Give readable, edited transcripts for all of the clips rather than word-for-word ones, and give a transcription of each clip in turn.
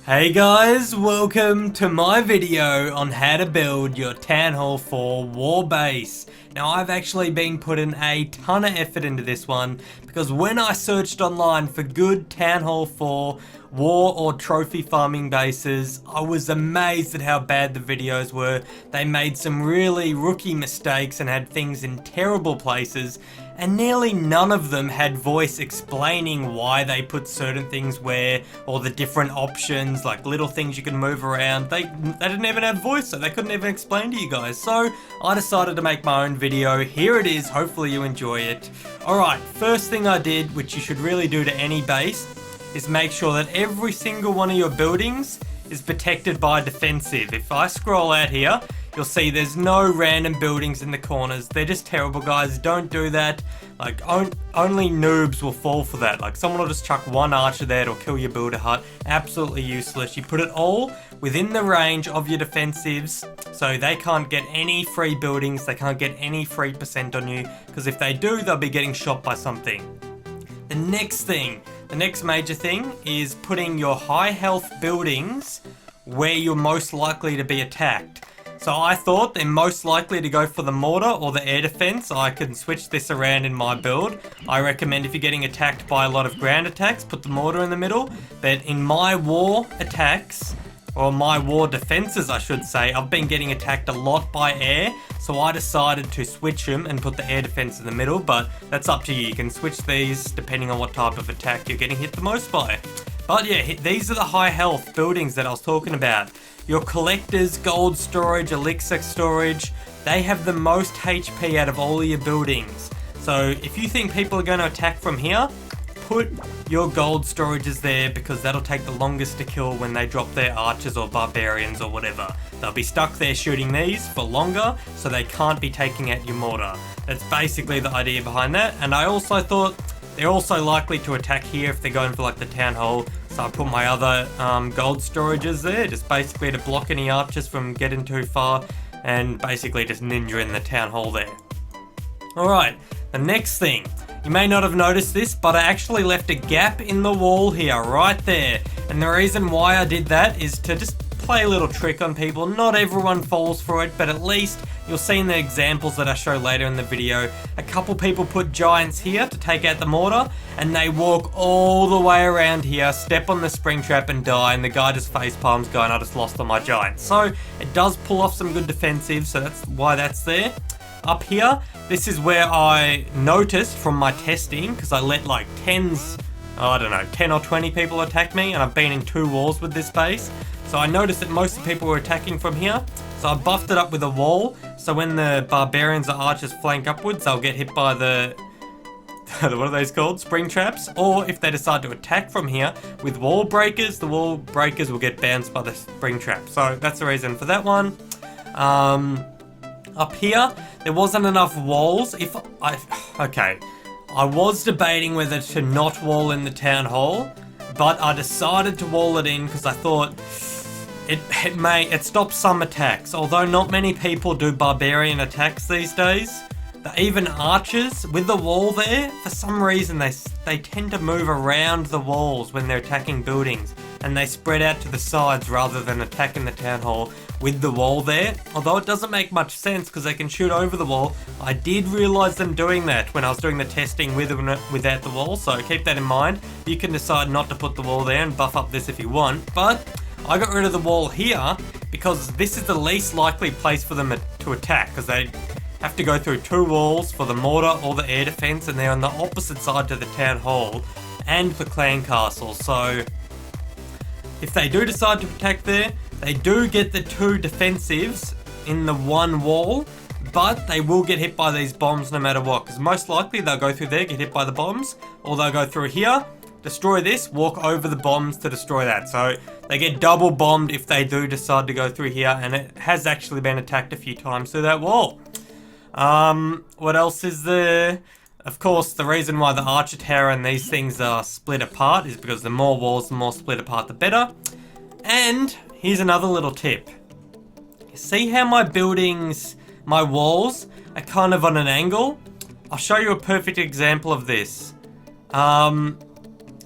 Hey guys, welcome to my video on how to build your Town Hall 4 war base. Now I've actually been putting a ton of effort into this one because when I searched online for good Town Hall 4 war or trophy farming bases, I was amazed at how bad the videos were. They made some really rookie mistakes and had things in terrible places, and nearly none of them had voice explaining why they put certain things where, or the different options, like little things you can move around. They didn't even have voice, so they couldn't even explain to you guys. So I decided to make my own video. Here it is, hopefully you enjoy it. Alright, first thing I did, which you should really do to any base, is make sure that every single one of your buildings is protected by defensive. If I scroll out here, you'll see there's no random buildings in the corners. They're just terrible, guys. Don't do that. Like, only noobs will fall for that. Like, someone will just chuck one archer there, it'll kill your builder hut. Absolutely useless. You put it all within the range of your defensives, so they can't get any free buildings, they can't get any free percent on you, because if they do, they'll be getting shot by something. The next major thing is putting your high health buildings where you're most likely to be attacked. So I thought they're most likely to go for the mortar or the air defense. I can switch this around in my build. I recommend if you're getting attacked by a lot of ground attacks, put the mortar in the middle. But in my war attacks, or my war defenses I should say, I've been getting attacked a lot by air. So I decided to switch them and put the air defense in the middle, but that's up to you. You can switch these depending on what type of attack you're getting hit the most by. But yeah, these are the high health buildings that I was talking about. Your collectors, gold storage, elixir storage, they have the most HP out of all of your buildings. So if you think people are going to attack from here, put your gold storages there because that'll take the longest to kill when they drop their archers or barbarians or whatever. They'll be stuck there shooting these for longer, so they can't be taking out your mortar. That's basically the idea behind that. And I also thought they're also likely to attack here if they're going for like the town hall. So I put my other gold storages there, just basically to block any archers from getting too far, and basically just ninja in the town hall there. Alright, the next thing. You may not have noticed this, but I actually left a gap in the wall here, right there. And the reason why I did that is to just play a little trick on people. Not everyone falls for it, but at least you'll see in the examples that I show later in the video, a couple people put giants here to take out the mortar, and they walk all the way around here, step on the spring trap and die, and the guy just face palms going, I just lost on my giants. So it does pull off some good defensive, so that's why that's there. Up here, this is where I noticed from my testing, because I let like 10 or 20 people attack me, and I've been in 2 wars with this base. So I noticed that most of the people were attacking from here, so I buffed it up with a wall, so when the barbarians or archers flank upwards, they'll get hit by the what are those called? Spring traps. Or if they decide to attack from here with wall breakers, the wall breakers will get bounced by the spring trap. So that's the reason for that one. Up here, there wasn't enough walls. I was debating whether to not wall in the town hall, but I decided to wall it in because I thought it stops some attacks. Although not many people do barbarian attacks these days, even archers with the wall there, for some reason they tend to move around the walls when they're attacking buildings, and they spread out to the sides rather than attacking the town hall with the wall there. Although it doesn't make much sense because they can shoot over the wall. I did realise them doing that when I was doing the testing with and without the wall, so keep that in mind. You can decide not to put the wall there and buff up this if you want, but I got rid of the wall here because this is the least likely place for them to attack, because they have to go through 2 walls for the mortar or the air defense, and they're on the opposite side to the town hall and the clan castle. So if they do decide to attack there, they do get the 2 defensives in the 1 wall, but they will get hit by these bombs no matter what, because most likely they'll go through there, get hit by the bombs, or they'll go through here, destroy this, walk over the bombs to destroy that. So they get double bombed if they do decide to go through here, and it has actually been attacked a few times through that wall. What else is there? Of course, the reason why the archer tower and these things are split apart is because the more walls, the more split apart, the better. And here's another little tip. See how my buildings, my walls, are kind of on an angle? I'll show you a perfect example of this.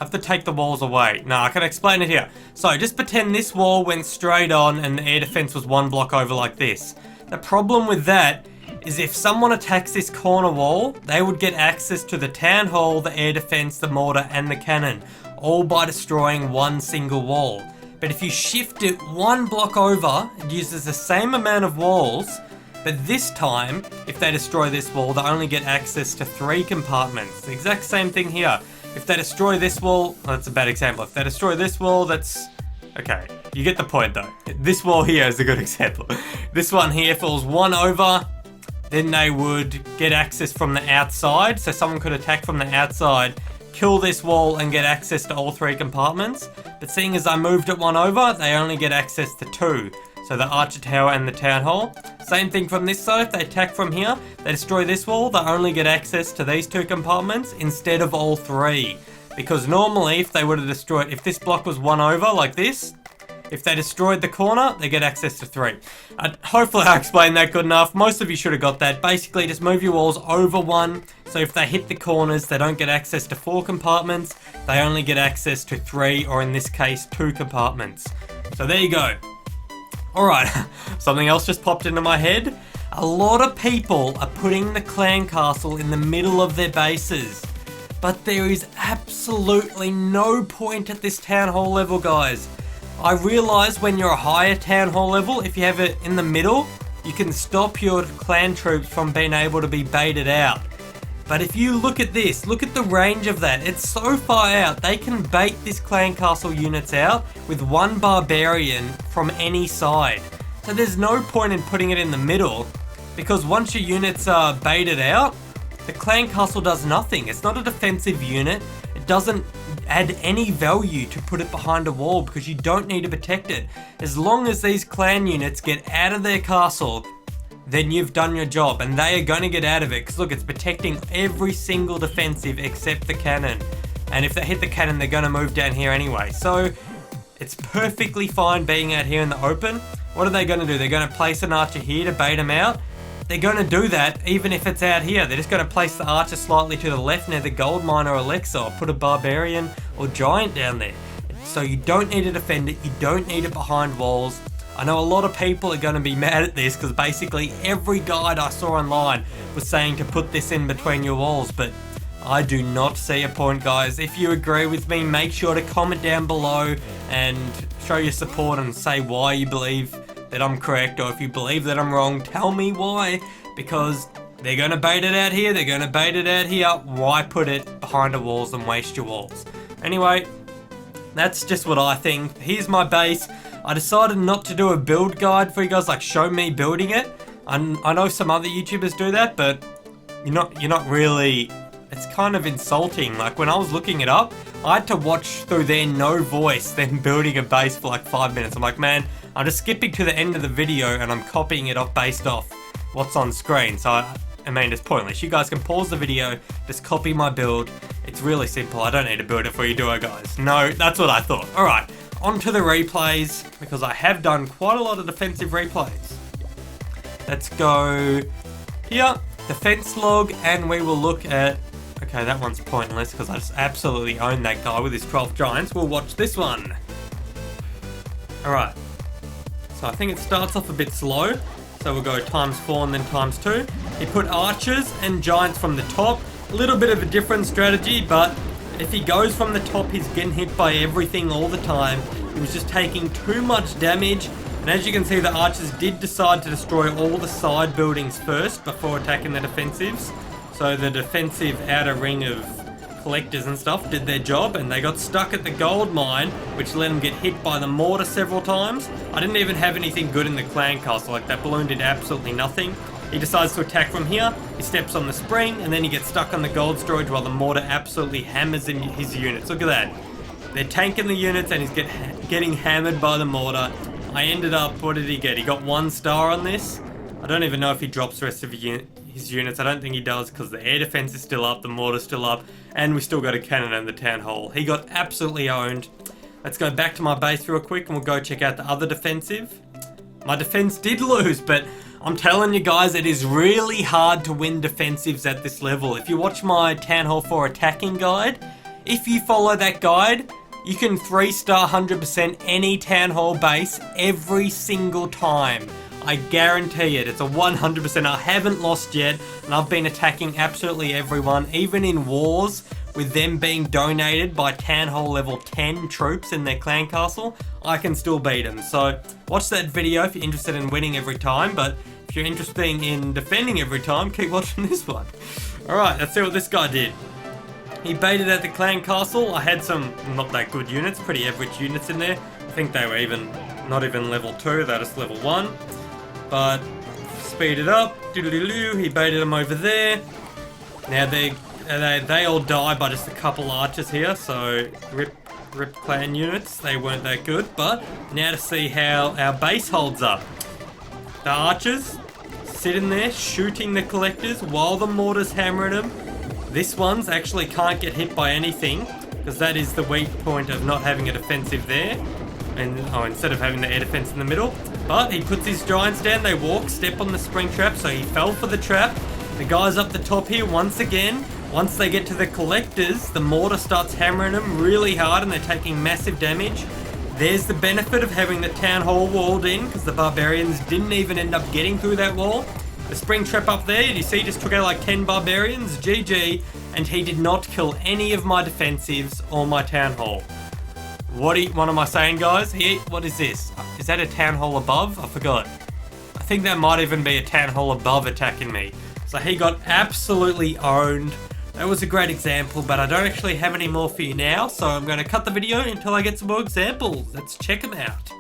I have to take the walls away. No, I can explain it here. So just pretend this wall went straight on and the air defense was one block over like this. The problem with that is if someone attacks this corner wall, they would get access to the town hall, the air defense, the mortar, and the cannon, all by destroying one single wall. But if you shift it one block over, it uses the same amount of walls, but this time, if they destroy this wall, they only get access to 3 compartments. The exact same thing here. If they destroy this wall, that's a bad example. If they destroy this wall, that's... okay, you get the point though. This wall here is a good example. This one here falls one over, then they would get access from the outside. So someone could attack from the outside, kill this wall and get access to all 3 compartments. But seeing as I moved it one over, they only get access to 2. So the Archer Tower and the Town Hall. Same thing from this side, if they attack from here, they destroy this wall, they only get access to these 2 compartments instead of all 3. Because normally, if they would have destroyed, if this block was one over like this, if they destroyed the corner, they get access to 3. Hopefully I explained that good enough. Most of you should have got that. Basically, just move your walls over 1. So if they hit the corners, they don't get access to 4 compartments. They only get access to 3, or in this case, 2 compartments. So there you go. Alright, something else just popped into my head. A lot of people are putting the clan castle in the middle of their bases. But there is absolutely no point at this town hall level, guys. I realise when you're a higher town hall level, if you have it in the middle, you can stop your clan troops from being able to be baited out. But if you look at this, look at the range of that. It's so far out, they can bait this clan castle units out with 1 barbarian from any side. So there's no point in putting it in the middle, because once your units are baited out, the clan castle does nothing. It's not a defensive unit. It doesn't add any value to put it behind a wall because you don't need to protect it. As long as these clan units get out of their castle, then you've done your job, and they are going to get out of it, because look, it's protecting every single defensive except the cannon. And if they hit the cannon, they're going to move down here anyway. So it's perfectly fine being out here in the open. What are they going to do? They're going to place an archer here to bait them out. They're going to do that even if it's out here. They're just going to place the archer slightly to the left near the gold mine or Alexa, or put a barbarian or giant down there. So you don't need to defend it. You don't need it behind walls. I know a lot of people are going to be mad at this, because basically every guide I saw online was saying to put this in between your walls, but I do not see a point, guys. If you agree with me, make sure to comment down below and show your support and say why you believe that I'm correct, or if you believe that I'm wrong, tell me why, because they're going to bait it out here, they're going to bait it out here. Why put it behind the walls and waste your walls? Anyway, that's just what I think. Here's my base. I decided not to do a build guide for you guys, like show me building it. I know some other YouTubers do that, but you're not really, it's kind of insulting. Like when I was looking it up, I had to watch through their no voice them building a base for like 5 minutes. I'm like, man, I'm just skipping to the end of the video and I'm copying it off based off what's on screen. So I mean, it's pointless. You guys can pause the video, just copy my build. It's really simple. I don't need to build it for you, do I, guys? No, that's what I thought. All right. On to the replays, because I have done quite a lot of defensive replays. Let's go here, defense log, and we will look at... okay, that one's pointless because I just absolutely own that guy with his 12 giants. We'll watch this one. Alright, so I think it starts off a bit slow. So we'll go ×4 and then ×2. He put archers and giants from the top. A little bit of a different strategy, but if he goes from the top, he's getting hit by everything all the time. He was just taking too much damage. And as you can see, the archers did decide to destroy all the side buildings first before attacking the defensives. So the defensive outer ring of collectors and stuff did their job, and they got stuck at the gold mine, which let them get hit by the mortar several times. I didn't even have anything good in the clan castle. Like, that balloon did absolutely nothing. He decides to attack from here, he steps on the spring, and then he gets stuck on the gold storage while the mortar absolutely hammers in his units. Look at that. They're tanking the units and he's getting hammered by the mortar. I ended up, what did he get? He got 1 star on this. I don't even know if he drops the rest of his units. I don't think he does, because the air defense is still up, the mortar's still up, and we still got a cannon in the town hall. He got absolutely owned. Let's go back to my base real quick and we'll go check out the other defensive. My defense did lose, but I'm telling you guys, it is really hard to win defensives at this level. If you watch my Town Hall 4 attacking guide, if you follow that guide, you can 3-star 100% any Town Hall base every single time. I guarantee it. It's a 100%. I haven't lost yet, and I've been attacking absolutely everyone, even in wars with them being donated by Town Hall level 10 troops in their clan castle. I can still beat them. So watch that video if you're interested in winning every time, but if you're interested in defending every time, keep watching this one. Alright, let's see what this guy did. He baited at the clan castle. I had some not that good units, pretty average units in there. I think they were not even level 2, they're just level 1. But speed it up, he baited them over there. Now they all die by just a couple archers here, so rip clan units, they weren't that good. But now to see how our base holds up. The archers sitting there shooting the collectors while the mortars hammering them. This one's actually can't get hit by anything, because that is the weak point of not having a defensive there. And instead of having the air defense in the middle. But he puts his giants down, they walk, step on the spring trap, so he fell for the trap. The guys up the top here, once again, once they get to the collectors, the mortar starts hammering them really hard and they're taking massive damage. There's the benefit of having the town hall walled in, because the barbarians didn't even end up getting through that wall. The spring trap up there, you see, just took out like 10 barbarians, GG, and he did not kill any of my defensives or my town hall. What am I saying, guys? What is this? Is that a town hall above? I forgot. I think that might even be a town hall above attacking me. So he got absolutely owned. That was a great example, but I don't actually have any more for you now, so I'm going to cut the video until I get some more examples. Let's check them out.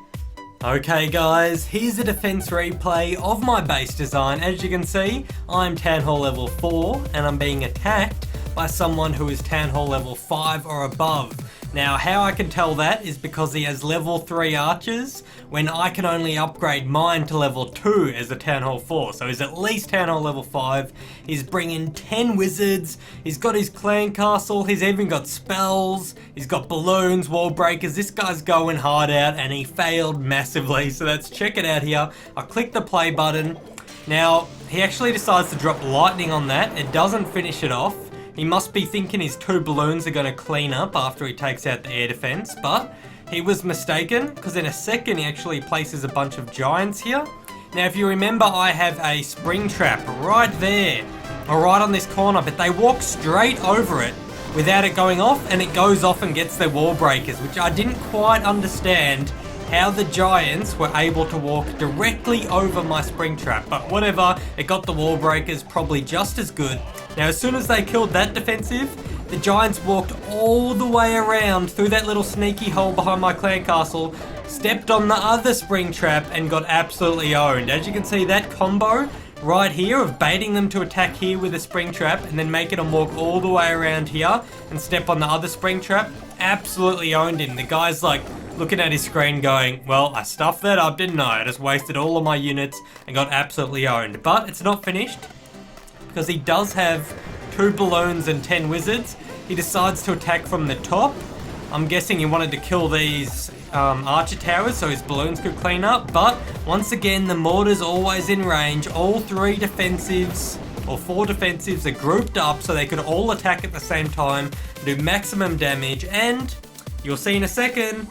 Okay guys, here's a defense replay of my base design. As you can see, I'm Town Hall level 4 and I'm being attacked by someone who is Town Hall level 5 or above. Now, how I can tell that is because he has level 3 archers, when I can only upgrade mine to level 2 as a Town Hall 4. So he's at least Town Hall level 5. He's bringing 10 wizards. He's got his clan castle. He's even got spells. He's got balloons, wall breakers. This guy's going hard out and he failed massively. So let's check it out here. I'll click the play button. Now, he actually decides to drop lightning on that. It doesn't finish it off. He must be thinking his 2 balloons are going to clean up after he takes out the air defense, but he was mistaken, because in a second he actually places a bunch of giants here. Now if you remember, I have a spring trap right there, or right on this corner, but they walk straight over it without it going off, and it goes off and gets their wall breakers, which I didn't quite understand how the giants were able to walk directly over my spring trap, but whatever, it got the wall breakers, probably just as good. Now as soon as they killed that defensive, the giants walked all the way around through that little sneaky hole behind my clan castle, stepped on the other spring trap and got absolutely owned. As you can see, that combo right here of baiting them to attack here with a spring trap and then making them walk all the way around here and step on the other spring trap, absolutely owned him. The guy's like looking at his screen going, well, I stuffed that up, didn't I? I just wasted all of my units and got absolutely owned. But it's not finished, because he does have 2 balloons and 10 wizards. He decides to attack from the top. I'm guessing he wanted to kill these archer towers so his balloons could clean up, but once again the mortar's always in range. All 3 defensives or 4 defensives are grouped up so they could all attack at the same time, do maximum damage, and you'll see in a second,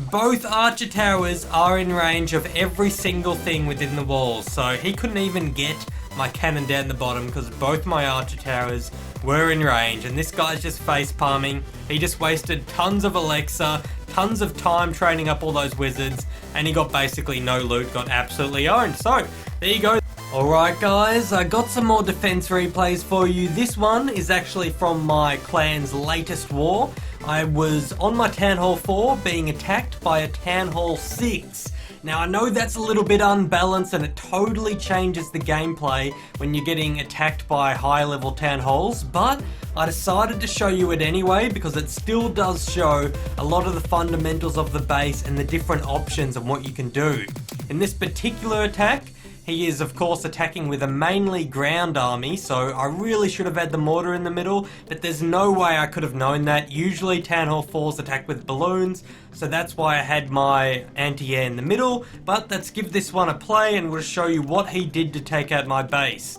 both archer towers are in range of every single thing within the walls, so he couldn't even get my cannon down the bottom because both my archer towers were in range, and this guy's just face palming. He just wasted tons of Alexa, tons of time training up all those wizards, and he got basically no loot, got absolutely owned. So there you go. Alright guys, I got some more defense replays for you. This one is actually from my clan's latest war. I was on my Town Hall 4 being attacked by a Town Hall 6. Now I know that's a little bit unbalanced and it totally changes the gameplay when you're getting attacked by high level town halls, but I decided to show you it anyway because it still does show a lot of the fundamentals of the base and the different options and what you can do. In this particular attack, he is of course attacking with a mainly ground army, so I really should have had the mortar in the middle, but there's no way I could have known that. Usually Town Hall 4s attack with balloons, so that's why I had my anti-air in the middle, but let's give this one a play and we'll show you what he did to take out my base.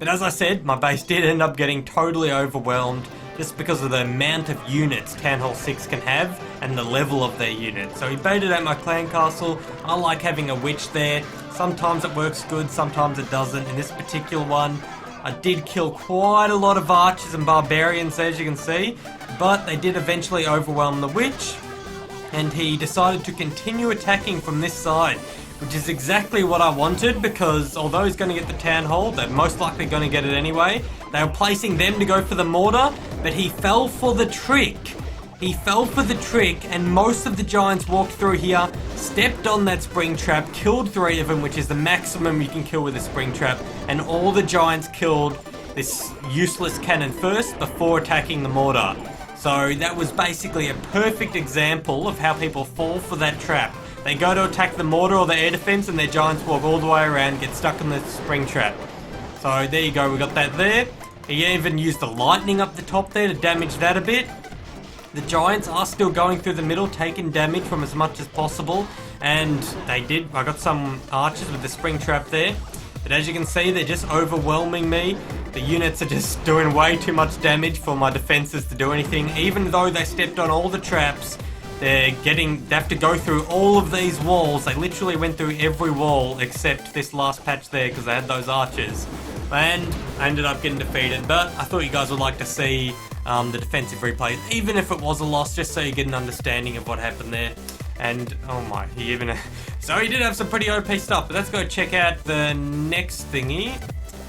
But as I said, my base did end up getting totally overwhelmed. just because of the amount of units Town Hall 6 can have and the level of their units. So he baited out my clan castle. I like having a witch there. Sometimes it works good, sometimes it doesn't. In this particular one, I did kill quite a lot of archers and barbarians, as you can see, but they did eventually overwhelm the witch, and he decided to continue attacking from this side, which is exactly what I wanted, because although he's going to get the town hall, they're most likely going to get it anyway. They were placing them to go for the mortar, but he fell for the trick. He fell for the trick, and most of the giants walked through here, stepped on that spring trap, killed 3 of them, which is the maximum you can kill with a spring trap, and all the giants killed this useless cannon first before attacking the mortar. So that was basically a perfect example of how people fall for that trap. They go to attack the mortar or the air defense, and their giants walk all the way around, get stuck in the spring trap. So there you go, we got that there. He even used the lightning up the top there to damage that a bit. The giants are still going through the middle, taking damage from as much as possible, and they did. I got some archers with the spring trap there, but as you can see, they're just overwhelming me. The units are just doing way too much damage for my defenses to do anything. Even though they stepped on all the traps, they have to go through all of these walls. They literally went through every wall except this last patch there because they had those archers. And I ended up getting defeated, but I thought you guys would like to see the defensive replays, even if it was a loss, just so you get an understanding of what happened there. And oh my, so he did have some pretty OP stuff, but let's go check out the next thingy.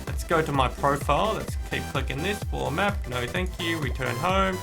Let's go to my profile. Let's keep clicking this. War map. No, thank you. Return home.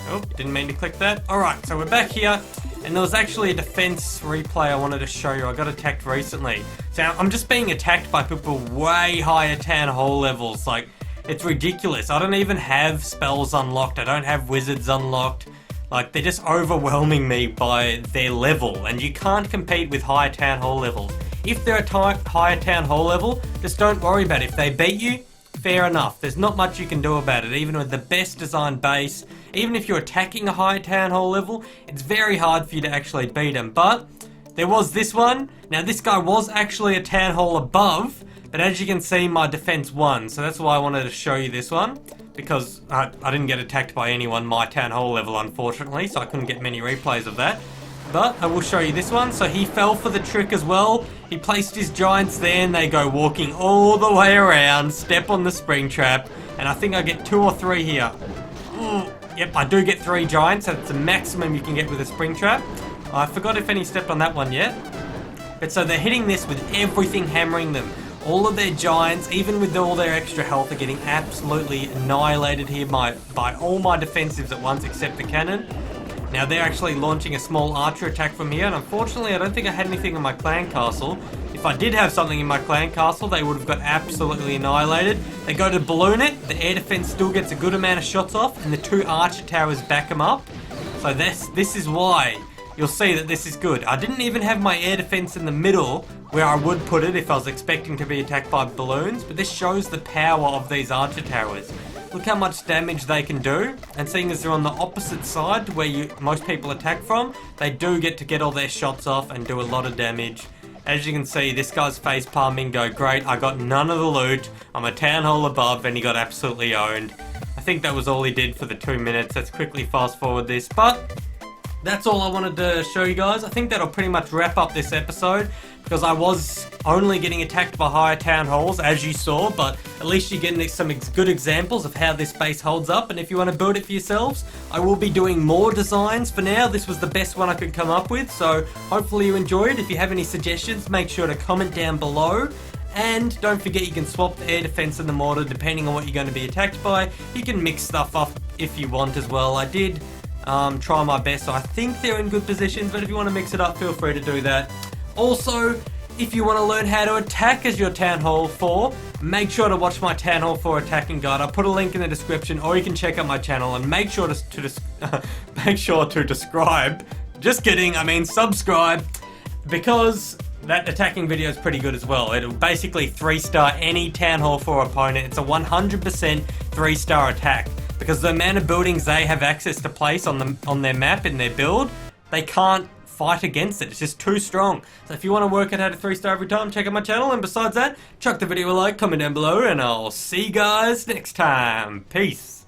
Oh, didn't mean to click that. Alright, so we're back here, and there was actually a defense replay I wanted to show you. I got attacked recently. So I'm just being attacked by people way higher town hall levels. Like, it's ridiculous. I don't even have spells unlocked. I don't have wizards unlocked. Like, they're just overwhelming me by their level, and you can't compete with higher town hall levels. If they're a higher town hall level, just don't worry about it. If they beat you, fair enough. There's not much you can do about it, even with the best designed base. Even if you're attacking a high town hall level, it's very hard for you to actually beat them. But there was this one. Now this guy was actually a town hall above, but as you can see, my defense won. So that's why I wanted to show you this one, because I didn't get attacked by anyone my town hall level, unfortunately, so I couldn't get many replays of that. But I will show you this one. So he fell for the trick as well. He placed his giants there, and they go walking all the way around, step on the spring trap, and I think I get 2 or 3 here. Ooh. Yep, I do get 3 giants. That's the maximum you can get with a spring trap. I forgot if any stepped on that one yet. But so they're hitting this with everything hammering them. All of their giants, even with all their extra health, are getting absolutely annihilated here by all my defensives at once except the cannon. Now they're actually launching a small archer attack from here, and unfortunately I don't think I had anything in my clan castle. If I did have something in my clan castle, they would have got absolutely annihilated. They go to balloon it, the air defense still gets a good amount of shots off, and the 2 archer towers back them up. So this is why you'll see that this is good. I didn't even have my air defense in the middle where I would put it if I was expecting to be attacked by balloons, but this shows the power of these archer towers. Look how much damage they can do, and seeing as they're on the opposite side to where most people attack from, they do get all their shots off and do a lot of damage. As you can see, this guy's face palming go, great, I got none of the loot, I'm a town hall above, and he got absolutely owned. I think that was all he did for the 2 minutes. Let's quickly fast forward this, but that's all I wanted to show you guys. I think that'll pretty much wrap up this episode, because I was only getting attacked by higher town halls, as you saw, but at least you're getting some good examples of how this base holds up, and if you want to build it for yourselves, I will be doing more designs. For now, this was the best one I could come up with, so hopefully you enjoyed. If you have any suggestions, make sure to comment down below. And don't forget, you can swap the air defense and the mortar depending on what you're going to be attacked by. You can mix stuff up if you want as well. I did try my best, so I think they're in good positions, but if you want to mix it up, feel free to do that. Also, if you want to learn how to attack as your Town Hall 4, make sure to watch my Town Hall 4 attacking guide. I'll put a link in the description, or you can check out my channel, and make sure to describe. Just kidding, I mean subscribe, because that attacking video is pretty good as well. It'll basically 3-star any Town Hall 4 opponent. It's a 100% 3-star attack, because the amount of buildings they have access to place on their map in their build, they can't fight against it. It's just too strong. So if you want to work out how to 3-star every time, check out my channel. And besides that, chuck the video a like, comment down below, and I'll see you guys next time. Peace.